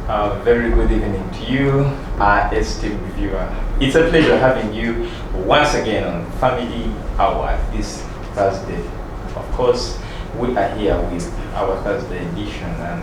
Very good evening to you, esteemed viewer. It's a pleasure having you once again on Family Hour this Thursday. Of course, we are here with our Thursday edition, and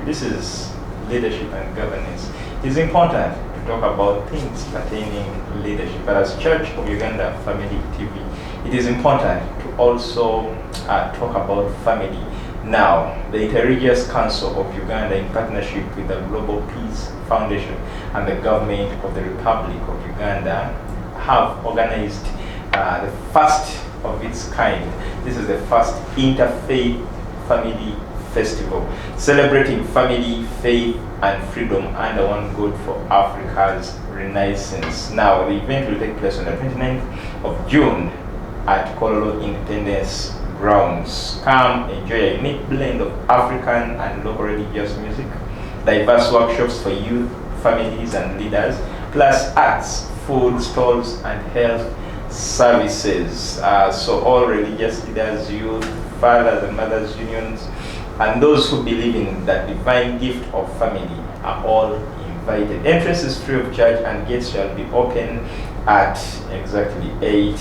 this is leadership and governance. It's important to talk about things pertaining leadership, but as Church of Uganda Family TV, it is important to also talk about family. Now, the Interreligious Council of Uganda, in partnership with the Global Peace Foundation and the government of the Republic of Uganda, have organized the first of its kind. This is the first interfaith family festival, celebrating family, faith, and freedom under one God for Africa's Renaissance. Now, the event will take place on the 29th of June at Kololo Independence Grounds. Come enjoy a unique blend of African and local religious music, diverse workshops for youth, families, and leaders, plus arts, food stalls, and health services. So all religious leaders, youth, fathers and mothers unions, and those who believe in that divine gift of family are all invited. Entrance is free of charge, and gates shall be open at exactly 8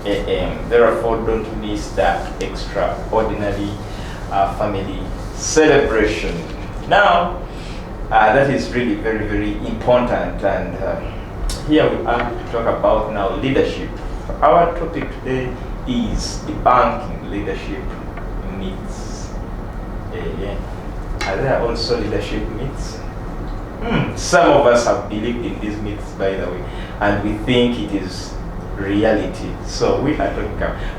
a.m. Therefore, don't miss that extraordinary family celebration. Now, that is really very, very important, and here we are to talk about now leadership. Our topic today is debunking leadership myths. Are there also leadership myths? Some of us have believed in these myths, by the way, and we think it is reality. So we are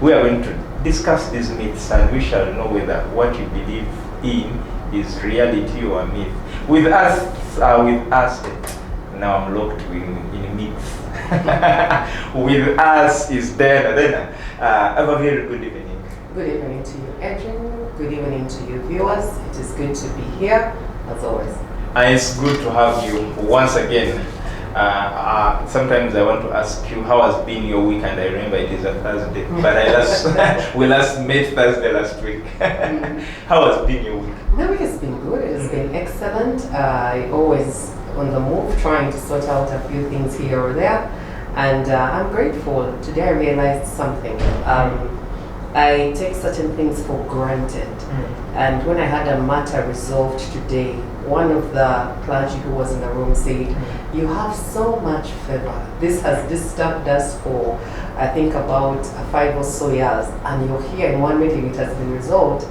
going to discuss these myths, and we shall know whether what you believe in is reality or myth. With us, now I'm locked in myths. With us is Dana. Have a very good evening. Good evening to you, Adrian. Good evening to you, viewers. It is good to be here, as always. And it's good to have you once again. Sometimes I want to ask you, how has been your week? And I remember it is a Thursday, but we last met Thursday last week. How has been your week? My week has been good. It has been excellent. I always on the move, trying to sort out a few things here or there, and I'm grateful. Today I realized something. I take certain things for granted, and when I had a matter resolved today, one of the clergy who was in the room said, "You have so much favor. This has disturbed us for, I think, about 5 or so years, and you're here in one meeting, it has been resolved."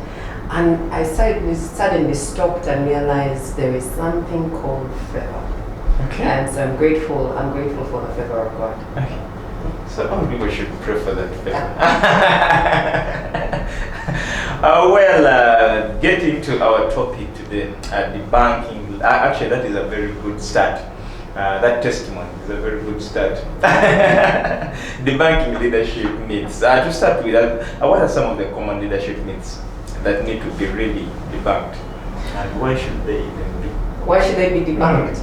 And I suddenly stopped and realized there is something called favor. Okay. And so I'm grateful for the favor of God. Okay. So people should pray for that favor. Getting to our topic today, debunking. Actually, that is a very good start. That testimony is a very good start. Debunking leadership myths. To start with, what are some of the common leadership myths that need to be really debunked? And why should they even be? Why should they be debunked?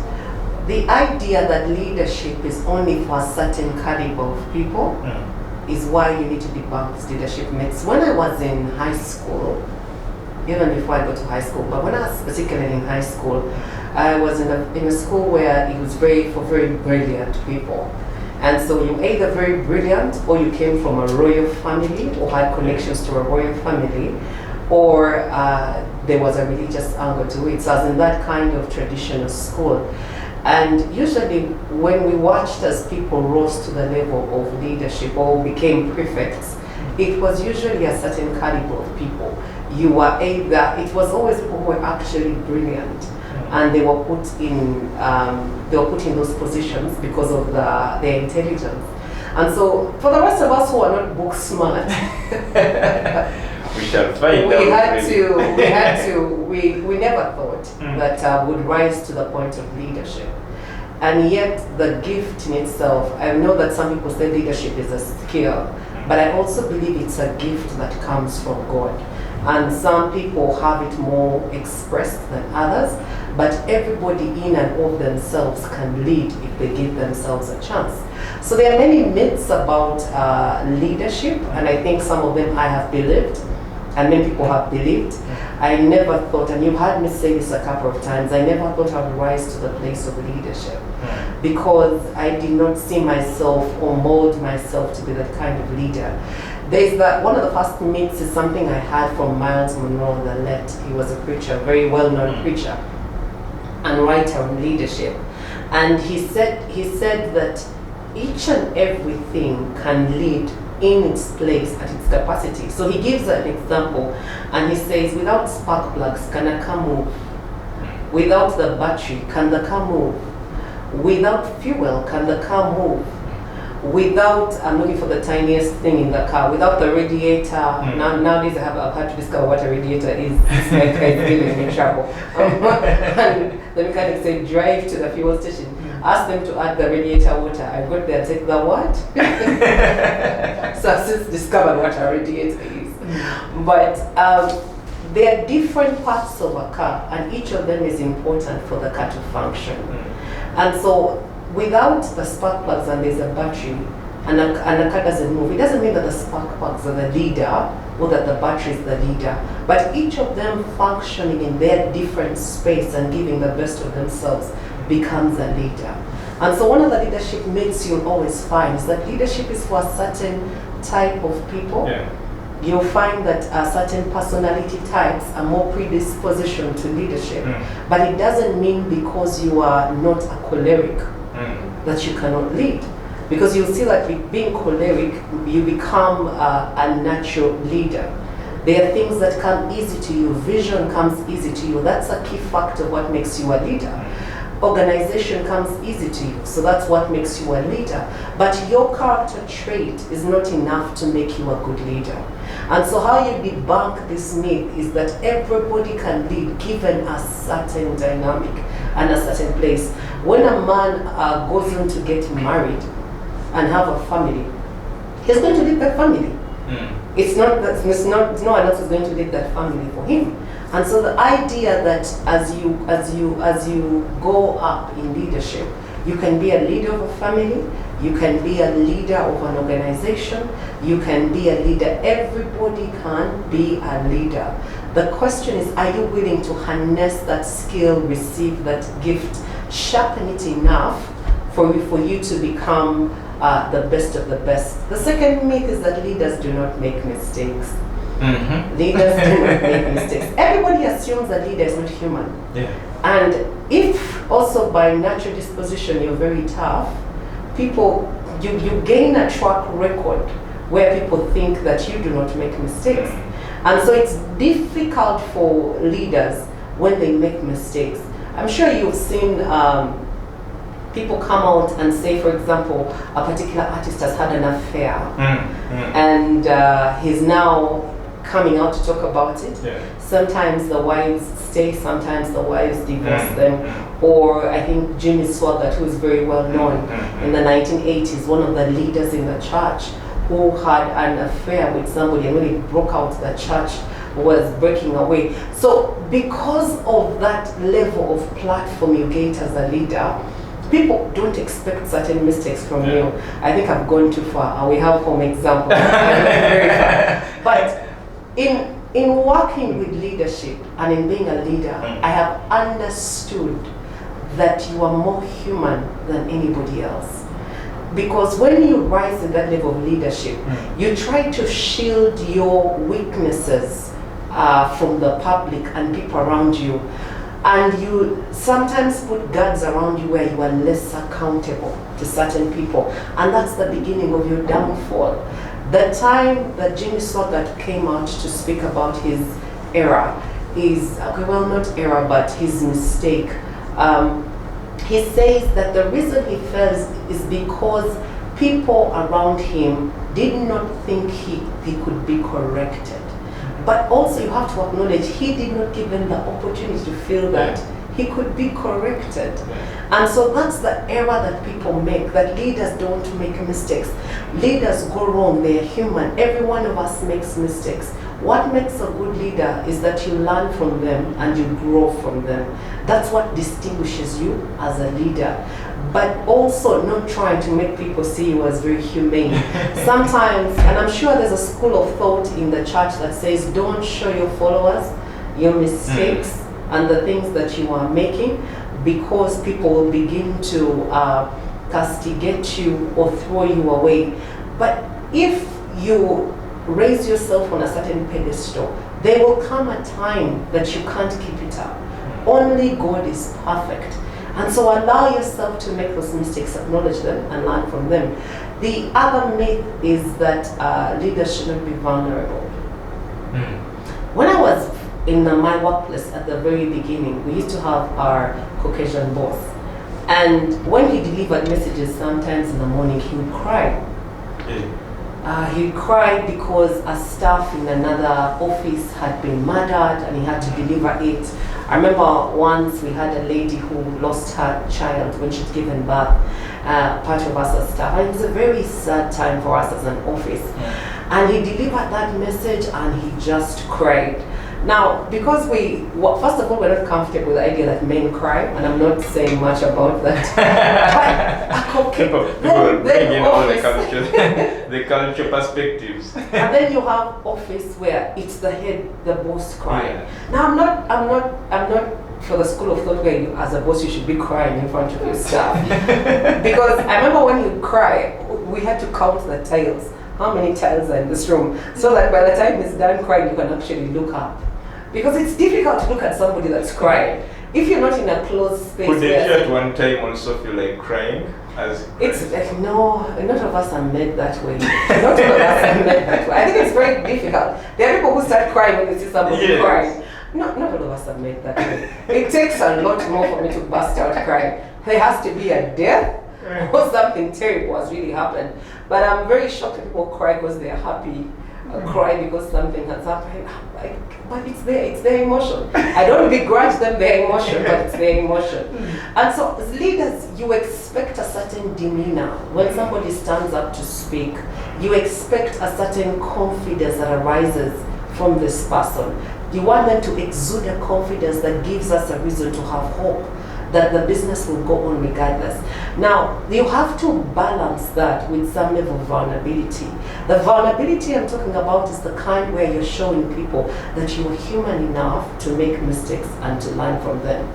The idea that leadership is only for a certain caliber of people is why you need to debunk these leadership myths. When I was in high school, even before I got to high school, but when I was particularly in high school, I was in a school where it was for very brilliant people. And so you're either very brilliant, or you came from a royal family, or had connections to a royal family, or there was a religious angle to it. So I was in that kind of traditional school. And usually when we watched as people rose to the level of leadership or became prefects, it was usually a certain caliber of people. You were it was always people who were actually brilliant, and they were put in those positions because of their intelligence. And so for the rest of us who are not book smart, we shall find out. We never thought that would rise to the point of leadership. And yet the gift in itself, I know that some people say leadership is a skill, but I also believe it's a gift that comes from God. And some people have it more expressed than others, but everybody in and of themselves can lead if they give themselves a chance. So there are many myths about leadership, and I think some of them I have believed. and many people have believed. I never thought, and you've heard me say this a couple of times, I never thought I would rise to the place of leadership because I did not see myself or mold myself to be that kind of leader. There's that one of the first myths is something I had from Miles Monroe, the late. He was a preacher, very well-known preacher and writer on leadership. And he said that each and everything can lead in its place at its capacity. So he gives an example and he says, without spark plugs, can a car move? Without the battery, can the car move? Without fuel, can the car move? Without, I'm looking for the tiniest thing in the car, without the radiator, nowadays I've had to discover what a radiator is. It's like it's giving me trouble. And the mechanic said, drive to the fuel station. Ask them to add the radiator water. I got there and said, the what? So I've since discovered what a radiator is. But there are different parts of a car, and each of them is important for the car to function. And so without the spark plugs and there's a battery, and the car doesn't move, it doesn't mean that the spark plugs are the leader or that the battery is the leader. But each of them functioning in their different space and giving the best of themselves becomes a leader. And so one of the leadership myths you'll always find is that leadership is for a certain type of people. You'll find that certain personality types are more predisposition to leadership. But it doesn't mean because you are not a choleric that you cannot lead. Because you'll see that with being choleric, you become a natural leader. There are things that come easy to you. Vision comes easy to you. That's a key factor of what makes you a leader. Organization comes easy to you, so that's what makes you a leader. But your character trait is not enough to make you a good leader. And so how you debunk this myth is that everybody can lead given a certain dynamic and a certain place. When a man goes on to get married and have a family, he's going to lead that family. It's not that no one else is going to lead that family for him. And so the idea that as you go up in leadership, you can be a leader of a family, you can be a leader of an organization, you can be a leader. Everybody can be a leader. The question is, are you willing to harness that skill, receive that gift, sharpen it enough for you to become the best of the best? The second myth is that leaders do not make mistakes. Leaders do not make mistakes. Everybody assumes that leader is not human. And if also by natural disposition you're very tough, you gain a track record where people think that you do not make mistakes. And so it's difficult for leaders when they make mistakes. I'm sure you've seen people come out and say, for example, a particular artist has had an affair and he's now coming out to talk about it. Sometimes the wives stay, sometimes the wives divorce them. Or I think Jimmy Swaggart, who is very well known in the 1980s, one of the leaders in the church, who had an affair with somebody, and when it broke out, the church was breaking away. So because of that level of platform you get as a leader, people don't expect certain mistakes from you. I think I've gone too far. We have home examples. Very far. But in working with leadership and in being a leader, I have understood that you are more human than anybody else. Because when you rise in that level of leadership, you try to shield your weaknesses from the public and people around you. And you sometimes put guards around you where you are less accountable to certain people. And that's the beginning of your downfall. The time that Jimmy Swaggart came out to speak about his error, not error, but his mistake, he says that the reason he fails is because people around him did not think he could be corrected. But also you have to acknowledge he did not give them the opportunity to feel that he could be corrected. And so that's the error that people make, that leaders don't make mistakes. Leaders go wrong, they're human. Every one of us makes mistakes. What makes a good leader is that you learn from them and you grow from them. That's what distinguishes you as a leader. But also not trying to make people see you as very humane. Sometimes, and I'm sure there's a school of thought in the church that says, don't show your followers your mistakes and the things that you are making, because people will begin to castigate you or throw you away. But if you raise yourself on a certain pedestal, there will come a time that you can't keep it up. Only God is perfect. And so allow yourself to make those mistakes, acknowledge them, and learn from them. The other myth is that leaders should not be vulnerable. When I was in my workplace at the very beginning, we used to have our Caucasian boss. And when he delivered messages, sometimes in the morning, he would cry. He cried because a staff in another office had been murdered and he had to deliver it. I remember once we had a lady who lost her child when she'd given birth, part of us as staff. And it was a very sad time for us as an office. And he delivered that message and he just cried. Now, because first of all, we're not comfortable with the idea that men cry, and I'm not saying much about that. People bring in all the culture, the culture perspectives. And then you have office where it's the head, the boss crying. Yeah. Now, I'm not for the school of thought where you, as a boss, you should be crying in front of your staff. Because I remember when you cry, we had to count the tiles. How many tiles are in this room? So that by the time he's done crying, you can actually look up. Because it's difficult to look at somebody that's crying. If you're not in a closed space. Could you at one time also feel like crying? It's like, no, none of us are made that way. Not all of us are made that way. I think it's very difficult. There are people who start crying when they see somebody crying. Not all of us are made that way. It takes a lot more for me to burst out crying. There has to be a death or something terrible has really happened. But I'm very shocked that people cry because they're happy, cry because something has happened. But it's their emotion. I don't begrudge them their emotion, but it's their emotion. And so as leaders, you expect a certain demeanor. When somebody stands up to speak, you expect a certain confidence that arises from this person. You want them to exude a confidence that gives us a reason to have hope that the business will go on regardless. Now, you have to balance that with some level of vulnerability. The vulnerability I'm talking about is the kind where you're showing people that you are human enough to make mistakes and to learn from them.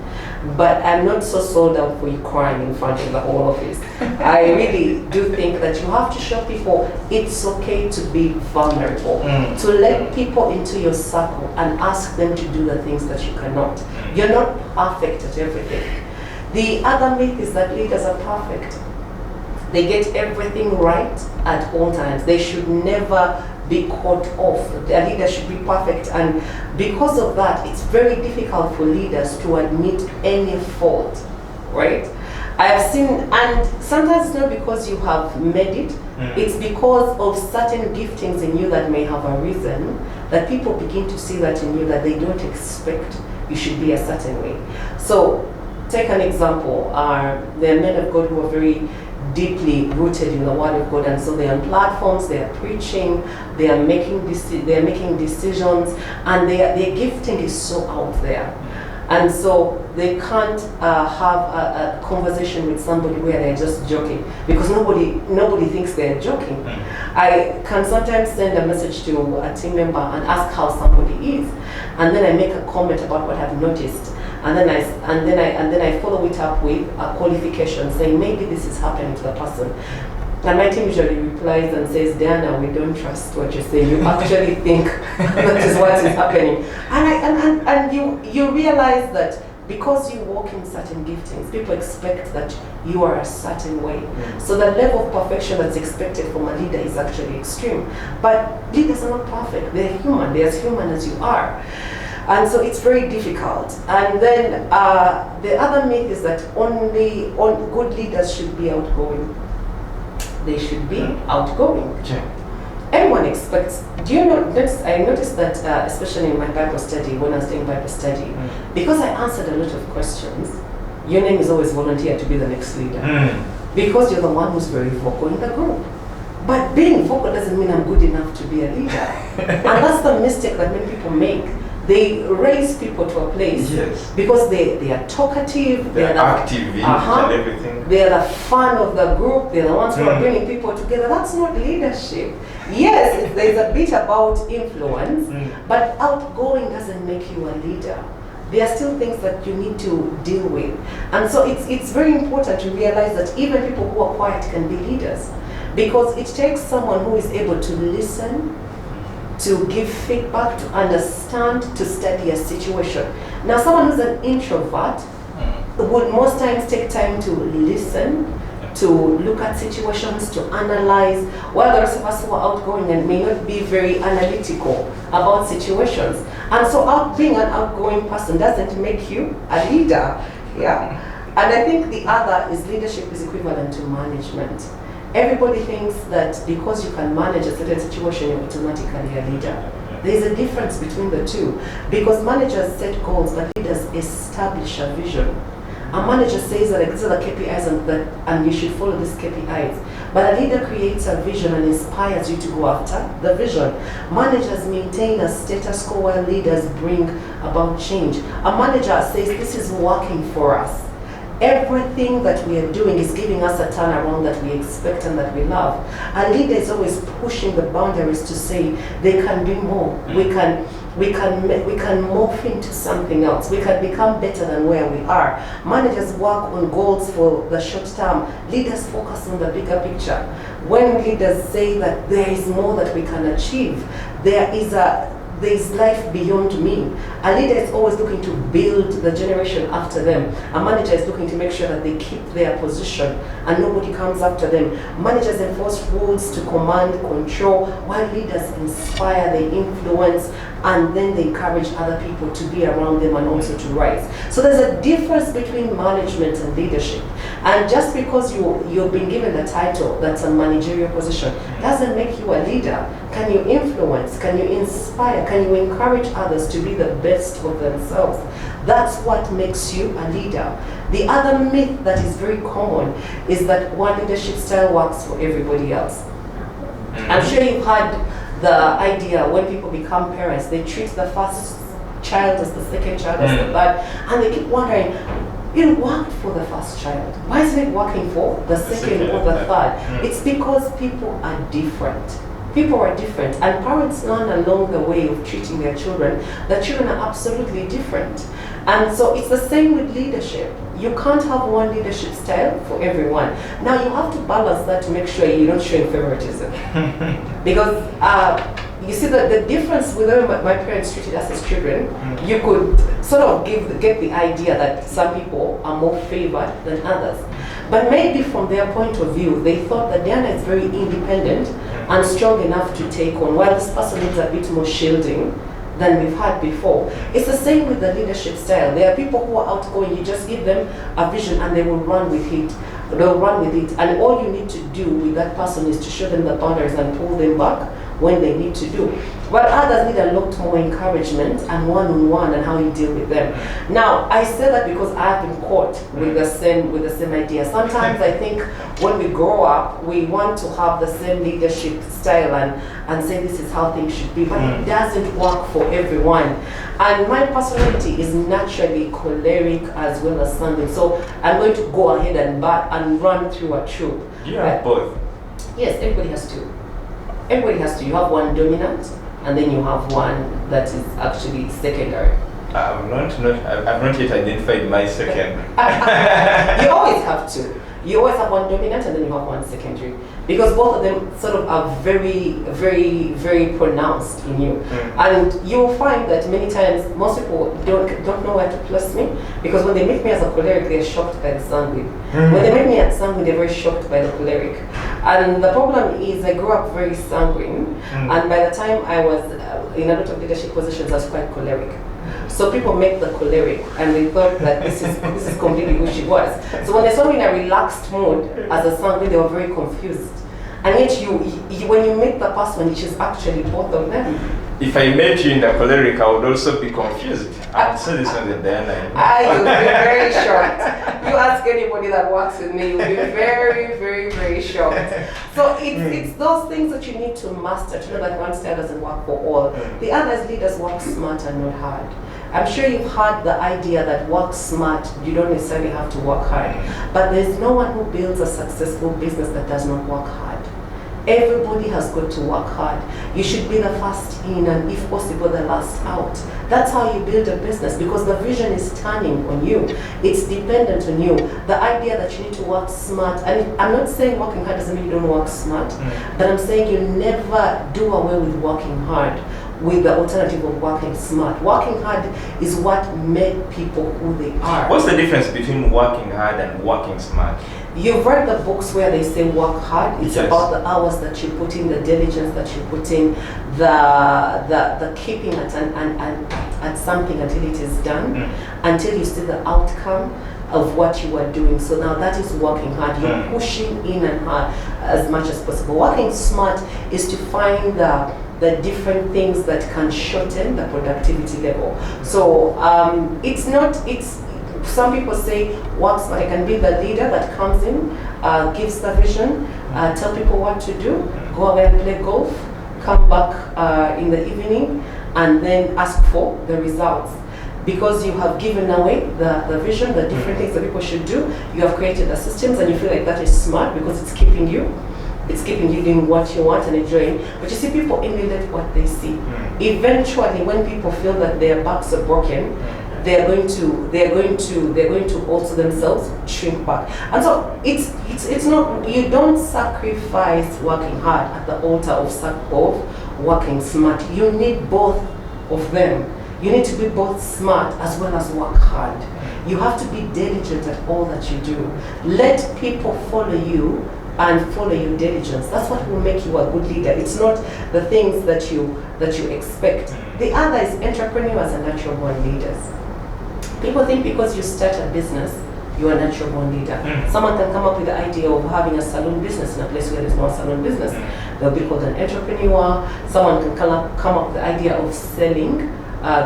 But I'm not so sold out for you crying in front of the whole office. I really do think that you have to show people it's okay to be vulnerable, to let people into your circle and ask them to do the things that you cannot. You're not perfect at everything. The other myth is that leaders are perfect. They get everything right at all times. They should never be caught off. Their leader should be perfect. And because of that, it's very difficult for leaders to admit any fault, right? I have seen, and sometimes it's not because you have made it, it's because of certain giftings in you that may have arisen, that people begin to see that in you that they don't expect you should be a certain way. So, take an example, there are men of God who are very deeply rooted in the Word of God, and so they're on platforms, they are preaching, they are making decisions, and their gifting is so out there. And so they can't have a conversation with somebody where they're just joking, because nobody thinks they're joking. I can sometimes send a message to a team member and ask how somebody is, and then I make a comment about what I've noticed. And then I follow it up with a qualification saying maybe this is happening to the person. And my team usually replies and says, Diana, we don't trust what you're saying. You actually think that is what is happening. And you realize that because you walk in certain giftings, people expect that you are a certain way. So the level of perfection that's expected from a leader is actually extreme. But leaders are not perfect. They're human. They're as human as you are. And so it's very difficult. And then the other myth is that only good leaders should be outgoing. They should be outgoing. Yeah. Everyone expects. Do you know? I noticed that especially in my Bible study, when I was doing Bible study, because I answered a lot of questions, your name is always volunteered to be the next leader. Because you're the one who's very vocal in the group. But being vocal doesn't mean I'm good enough to be a leader. And that's the mistake that many people make. They raise people to a place because they are talkative, they're active and everything. They're the fun of the group, they're the ones who are bringing people together. That's not leadership. Yes, there's a bit about influence, but outgoing doesn't make you a leader. There are still things that you need to deal with. And so it's very important to realize that even people who are quiet can be leaders. Because it takes someone who is able to listen, to give feedback, to understand, to study a situation. Now, someone who's an introvert would most times take time to listen, to look at situations, to analyze, while the rest of us who are outgoing and may not be very analytical about situations. And so being an outgoing person doesn't make you a leader. Yeah. And I think the other is leadership is equivalent to management. Everybody thinks that because you can manage a certain situation, you're automatically a leader. There's a difference between the two. Because managers set goals, but leaders establish a vision. A manager says that these are the KPIs and you should follow these KPIs. But a leader creates a vision and inspires you to go after the vision. Managers maintain a status quo while leaders bring about change. A manager says this is working for us. Everything that we are doing is giving us a turnaround that we expect and that we love. A leader is always pushing the boundaries to say they can do more. We can morph into something else. We can become better than where we are. Managers work on goals for the short term. Leaders focus on the bigger picture. When leaders say that there is more that we can achieve, there is life beyond me. A leader is always looking to build the generation after them. A manager is looking to make sure that they keep their position and nobody comes after them. Managers enforce rules to command, control, while leaders inspire, they influence, and then they encourage other people to be around them and also to rise. So there's a difference between management and leadership. And just because you've been given the title that's a managerial position doesn't make you a leader. Can you influence? Can you inspire? Can you encourage others to be the best of themselves? That's what makes you a leader. The other myth that is very common is that one leadership style works for everybody else. I'm sure you've had the idea when people become parents, they treat the first child as the second child as the third, and they keep wondering, it worked for the first child. Why isn't it working for the second or the third? It's because people are different. People are different, and parents learn along the way of treating their children. The children are absolutely different. And so it's the same with leadership. You can't have one leadership style for everyone. Now you have to balance that to make sure you don't show favoritism. Because you see the difference with the way my parents treated us as children, you could sort of get the idea that some people are more favored than others. But maybe from their point of view, they thought that Diana is very independent and strong enough to take on, while this person needs a bit more shielding than we've had before. It's the same with the leadership style. There are people who are outgoing, you just give them a vision and they will run with it. They'll run with it. And all you need to do with that person is to show them the boundaries and pull them back when they need to do. While others need a lot more encouragement and one-on-one and how you deal with them. Now, I say that because I've been caught with the same idea. Sometimes I think when we grow up, we want to have the same leadership style and say this is how things should be, but it doesn't work for everyone. And my personality is naturally choleric as well as sanguine. So I'm going to go ahead and run through a troop. You have both. Yes, everybody has to. Everybody has to. You have one dominant, and then you have one that is actually secondary. I've not yet identified my second. You always have to. You always have one dominant and then you have one secondary. Because both of them sort of are very, very, very pronounced in you. And you'll find that many times most people don't know where to place me, because when they meet me as a choleric, they're shocked by the sanguine. When they meet me as sanguine, they're very shocked by the choleric. And the problem is I grew up very sanguine, and by the time I was in a lot of leadership positions, I was quite choleric. So people make the choleric, and they thought that this is completely who she was. So when they saw me in a relaxed mood as a sanguine, they were very confused. And yet when you meet the person, she's actually both of them. If I met you in the choleric, I would also be confused. I'd say this on the Diana. You'll be very shocked. You ask anybody that works with me, you'll be very, very, very shocked. So it's those things that you need to master to know that one style doesn't work for all. The others leaders work smart and not hard. I'm sure you've heard the idea that work smart, you don't necessarily have to work hard. But there's no one who builds a successful business that does not work hard. Everybody has got to work hard. You should be the first in and if possible the last out. That's how you build a business because the vision is turning on you. It's dependent on you. The idea that you need to work smart, and I'm not saying working hard doesn't mean you don't work smart, but I'm saying you never do away with working hard with the alternative of working smart. Working hard is what made people who they are. What's the difference between working hard and working smart? You've read the books where they say work hard. It's about the hours that you put in, the diligence that you put in, the keeping at something until it is done, until you see the outcome of what you are doing. So now that is working hard. You're pushing in and hard as much as possible. Working smart is to find the different things that can shorten the productivity level. So some people say work smart. I can be the leader that comes in, gives the vision, tell people what to do, go away and play golf, come back in the evening, and then ask for the results. Because you have given away the vision, the different things that people should do, you have created the systems and you feel like that is smart because it's keeping you. It's keeping you doing what you want and enjoying. But you see, people emulate what they see. Eventually, when people feel that their backs are broken, they're going to also themselves shrink back. And so it's not, you don't sacrifice working hard at the altar of working smart. You need both of them. You need to be both smart as well as work hard. You have to be diligent at all that you do. Let people follow you and follow your diligence. That's what will make you a good leader. It's not the things that you expect. The other is entrepreneurs and natural born leaders. People think because you start a business, you're a natural born leader. Someone can come up with the idea of having a salon business in a place where there's no salon business. They'll be called an entrepreneur. Someone can come up with the idea of selling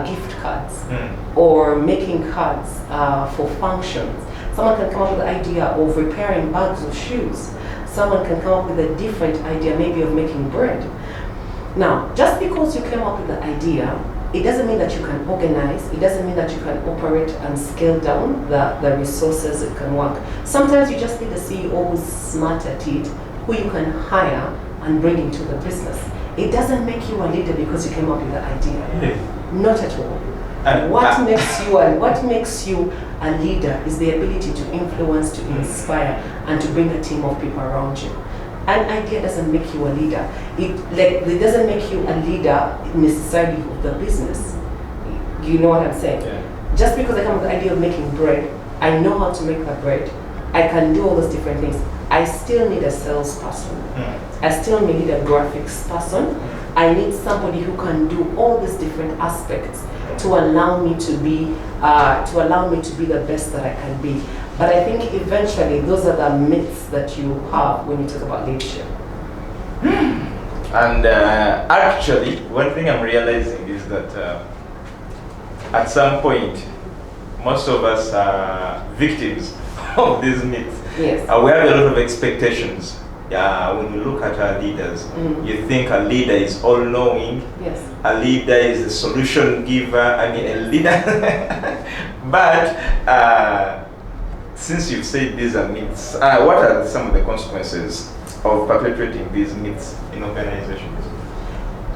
gift cards or making cards for functions. Someone can come up with the idea of repairing bags of shoes. Someone can come up with a different idea, maybe of making bread. Now, just because you came up with the idea, it doesn't mean that you can organize, it doesn't mean that you can operate and scale down the resources that can work. Sometimes you just need a CEO who's smart at it, who you can hire and bring into the business. It doesn't make you a leader because you came up with the idea. Not at all. What makes you a leader is the ability to influence, to inspire, and to bring a team of people around you. An idea doesn't make you a leader. It doesn't make you a leader necessarily of the business. You know what I'm saying? Yeah. Just because I come with the idea of making bread, I know how to make the bread. I can do all those different things. I still need a salesperson. I still need a graphics person. I need somebody who can do all these different aspects to allow me to be the best that I can be. But I think eventually those are the myths that you have when you talk about leadership. And actually, one thing I'm realizing is that at some point, most of us are victims of these myths. Yes. We have a lot of expectations. When you look at our leaders, you think a leader is all-knowing. Yes. A leader is a solution giver. I mean, a leader. But since you've said these are myths, what are some of the consequences of perpetuating these myths in organizations?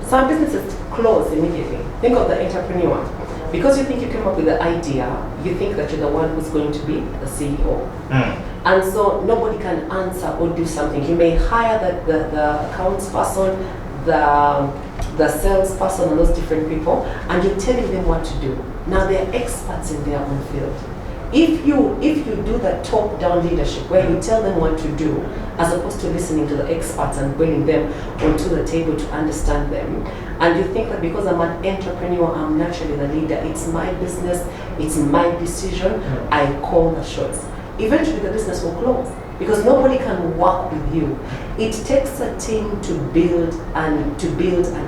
Some businesses close immediately. Think of the entrepreneur. Because you think you came up with the idea, you think that you're the one who's going to be the CEO. And so nobody can answer or do something. You may hire the accounts person, the sales person, and those different people, and you're telling them what to do. Now they're experts in their own field. If you do the top-down leadership where you tell them what to do, as opposed to listening to the experts and bringing them onto the table to understand them, and you think that because I'm an entrepreneur, I'm naturally the leader, it's my business, it's my decision, I call the shots. Eventually the business will close because nobody can work with you. It takes a team to build an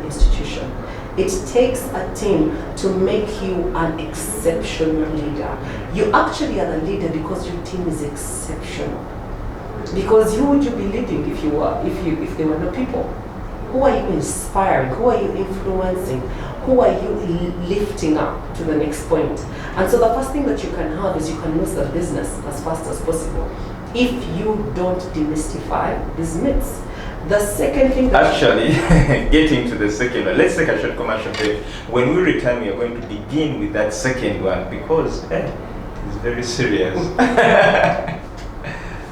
institution. It takes a team to make you an exceptional leader. You actually are the leader because your team is exceptional. Because who would you be leading if there were no people? Who are you inspiring? Who are you influencing? Who are you lifting up to the next point? And so the first thing that you can have is you can lose the business as fast as possible if you don't demystify these myths. The second thing that actually, getting to the second one, let's take a short commercial break. When we return, we are going to begin with that second one because it's very serious.